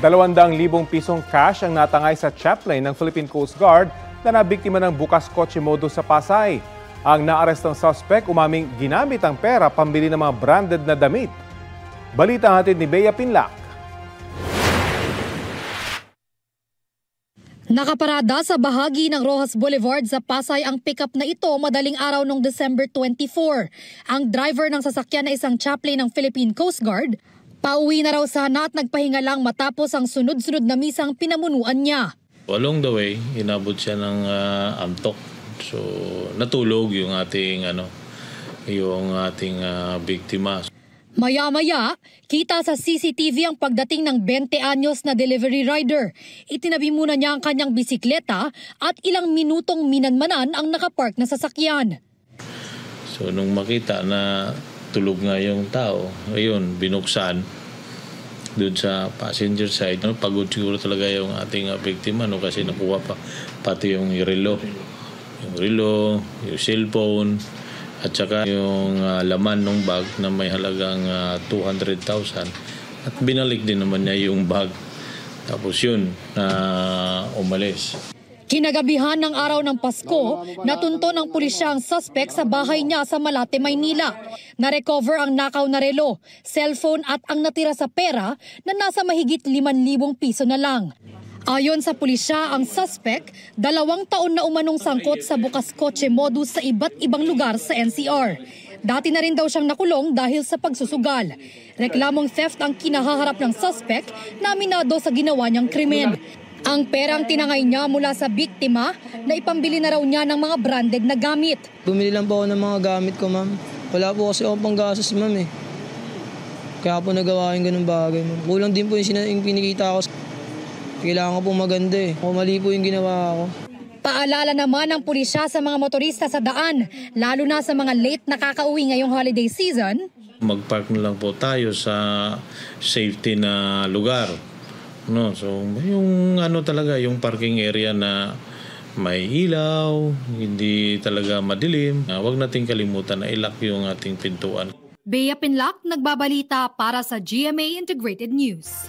200,000 pisong cash ang natangay sa chaplain ng Philippine Coast Guard na nabiktima ng bukas kotse modus sa Pasay. Ang naarestong suspect umaming ginamit ang pera pambili ng mga branded na damit. Balita hatid ni Bea Pinlac. Nakaparada sa bahagi ng Rojas Boulevard sa Pasay ang pickup na ito madaling araw noong December 24. Ang driver ng sasakyan na isang chaplain ng Philippine Coast Guard. Pauwi na raw sana at nagpahinga lang matapos ang sunod-sunod na misang pinamunuan niya. Along the way, inabot siya ng antok. So natulog yung ating biktima. Maya-maya, kita sa CCTV ang pagdating ng 20 anyos na delivery rider. Itinabi muna niya ang kanyang bisikleta at ilang minutong minanmanan ang nakapark na sasakyan. So nung makita na tulog nga yung tao, ayun, binuksan doon sa passenger side. Pagod siguro talaga yung ating biktima kasi nakuha pa pati yung relo. Yung relo, yung cellphone, at saka yung laman ng bag na may halagang 200,000 at binalik din naman niya yung bag. Tapos yun, umalis. Kinagabihan ng araw ng Pasko, natunto ng pulisya ang suspect sa bahay niya sa Malate, Maynila. Na-recover ang nakaw na relo, cellphone at ang natira sa pera na nasa mahigit 5,000 piso na lang. Ayon sa pulisya, ang suspect, 2 taon na umanong sangkot sa bukas kotse modus sa iba't ibang lugar sa NCR. Dati na rin daw siyang nakulong dahil sa pagsusugal. Reklamong theft ang kinahaharap ng suspect na aminado sa ginawa niyang krimen. Ang perang tinangay niya mula sa biktima na ipambili na raw niya ng mga branded na gamit. Bumili lang po ako ng mga gamit ko, ma'am. Wala po kasi akong panggastos, ma'am. Kaya po nagawa yung ganung bagay, ma'am. Kulang din po yung pinikita ko. Kailangan ko po maganda Mali po yung ginawa ko. Paalala naman ng pulisya sa mga motorista sa daan, lalo na sa mga late nakakauwi ngayong holiday season. Mag-park na lang po tayo sa safety na lugar. No, so yung talaga yung parking area na may ilaw, hindi talaga madilim. Huwag nating kalimutan na i-lock yung ating pintuan. Bea Pinlac, nagbabalita para sa GMA Integrated News.